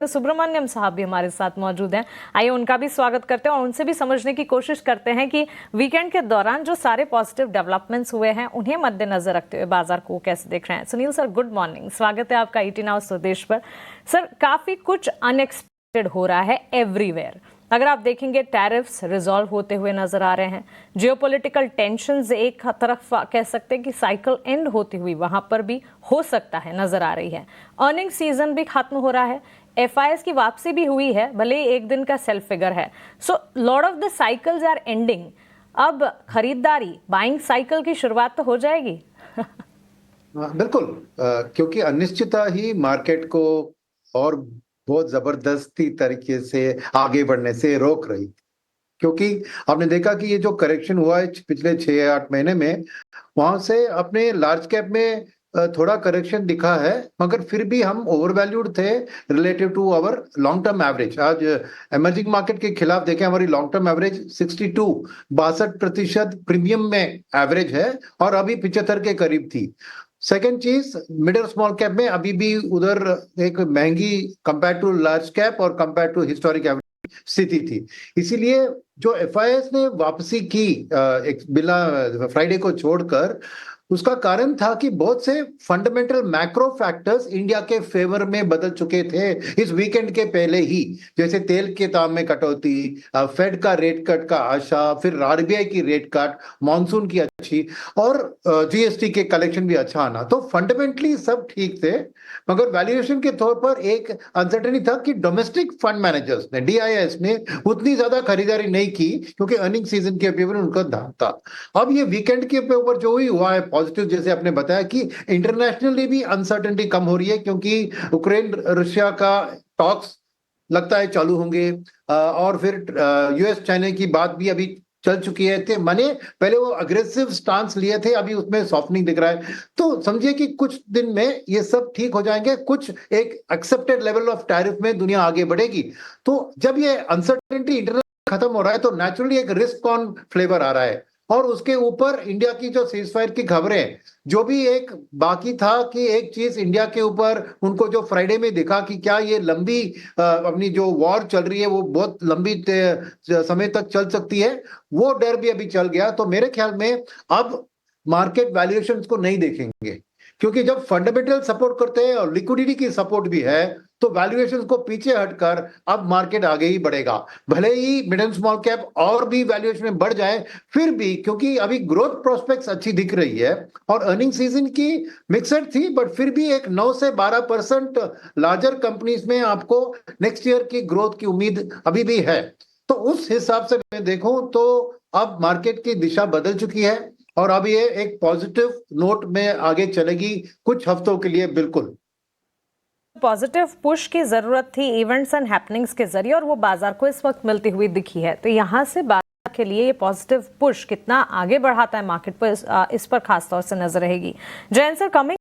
तो सुब्रमण्यम साहब भी हमारे साथ मौजूद हैं। आइए उनका भी स्वागत करते हैं और उनसे भी समझने की कोशिश करते हैं कि वीकेंड के दौरान जो सारे पॉजिटिव डेवलपमेंट्स हुए हैं उन्हें मद्देनजर रखते हुए बाजार को कैसे देख रहे हैं। सुनील सर, गुड मॉर्निंग, स्वागत है आपका ET नाउ स्वदेश पर। सर, काफी कुछ अनएक्सपेक्टेड हो रहा है एवरीवेयर। अगर आप देखेंगे, टैरिफ्स रिजॉल्व होते हुए नजर आ रहे हैं, जियोपॉलिटिकल टेंशंस एक तरफ कह सकते हैं कि साइकिल एंड होती हुई वहां पर भी हो सकता है नजर आ रही है, अर्निंग सीजन भी खत्म हो रहा है, FIS की वापसी भी हुई है, भले ही एक दिन का सेल्फ फिगर है। So lot of the cycles are ending. अब खरीदारी, बाइंग साइकिल की शुरुआत तो हो जाएगी। बिल्कुल, क्योंकि अनिश्चितता ही मार्केट को और बहुत जबरदस्ती तरीके से आगे बढ़ने से रोक रही। क्योंकि आपने देखा कि ये जो करेक्शन हुआ है पिछले 6 या 8 महीने में, वहां से अपने लार्ज कैप में थोड़ा करेक्शन दिखा है, मगर फिर भी हम ओवरवैल्यूड थे relative to our long term average. आज इमर्जिंग मार्केट के खिलाफ देखें, हमारी लॉन्ग टर्म एवरेज 62% प्रीमियम में एवरेज है और अभी 75 के करीब थी। सेकेंड चीज, मिडिल स्मॉल कैप में अभी भी उधर एक महंगी कंपेयर टू लार्ज कैप और कंपेयर टू हिस्टोरिक एवरेज स्थिति थी। इसीलिए जो FIS ने वापसी की एक बिना फ्राइडे को छोड़कर, उसका कारण था कि बहुत से फंडामेंटल मैक्रो फैक्टर्स इंडिया के फेवर में बदल चुके थे इस वीकेंड के पहले ही, जैसे तेल के दाम में कटौती, फेड का रेट कट का आशा, फिर RBI की रेट कट, मॉनसून की अच्छी और GST के कलेक्शन भी अच्छा आना। तो फंडामेंटली सब ठीक थे, मगर वैल्यूएशन के तौर पर एक अनसर्टेनिटी था कि डोमेस्टिक फंड मैनेजर्स ने, DIS ने उतनी ज्यादा खरीदारी नहीं की क्योंकि अर्निंग सीजन के ऊपर उनका ध्यान था। अब ये वीकेंड के ऊपर जो ही हुआ है पॉजिटिव, जैसे आपने बताया कि इंटरनेशनली भी अनसर्टेनिटी कम हो रही है, क्योंकि यूक्रेन रशिया का टॉक्स लगता है चालू होंगे और फिर US चाइना की बात भी अभी चल चुकी है थे। माने पहले वो अग्रेसिव स्टांस लिए थे, अभी उसमें सॉफ्टनिंग दिख रहा है। तो समझिए कि कुछ दिन में ये सब ठीक हो जाएंगे, कुछ एक एक्सेप्टेड लेवल ऑफ टैरिफ में दुनिया आगे बढ़ेगी। तो जब ये अनसर्टेनिटी इंटरनेशनल खत्म हो रहा है तो नेचुरली एक रिस्क ऑन फ्लेवर आ रहा है, और उसके ऊपर इंडिया की जो सीजफायर की खबरें, जो भी एक बाकी था कि एक चीज इंडिया के ऊपर उनको जो फ्राइडे में दिखा कि क्या ये लंबी अपनी जो वॉर चल रही है वो बहुत लंबी समय तक चल सकती है, वो डर भी अभी चल गया। तो मेरे ख्याल में अब मार्केट वैल्यूएशंस को नहीं देखेंगे, क्योंकि जब फंडामेंटल सपोर्ट करते हैं और लिक्विडिटी की सपोर्ट भी है तो वैल्यूएशंस को पीछे हटकर अब मार्केट आगे ही बढ़ेगा। भले ही मिड एंड स्मॉल कैप और भी वैल्यूएशन में बढ़ जाए, फिर भी क्योंकि अभी ग्रोथ प्रोस्पेक्ट्स अच्छी दिख रही है और अर्निंग सीजन की मिक्सड थी, बट फिर भी एक 9 से 12% लार्जर कंपनीज में आपको नेक्स्ट ईयर की ग्रोथ की उम्मीद अभी भी है। तो उस हिसाब से मैं देखूं तो अब मार्केट की दिशा बदल चुकी है और अब ये एक पॉजिटिव नोट में आगे चलेगी कुछ हफ्तों के लिए। बिल्कुल पॉजिटिव पुश की जरूरत थी इवेंट्स एंड हैपनिंग्स के जरिए, और वो बाजार को इस वक्त मिलती हुई दिखी है। तो यहाँ से बाजार के लिए ये पॉजिटिव पुश कितना आगे बढ़ाता है मार्केट पर, इस पर खासतौर से नजर रहेगी। Jayant sir, coming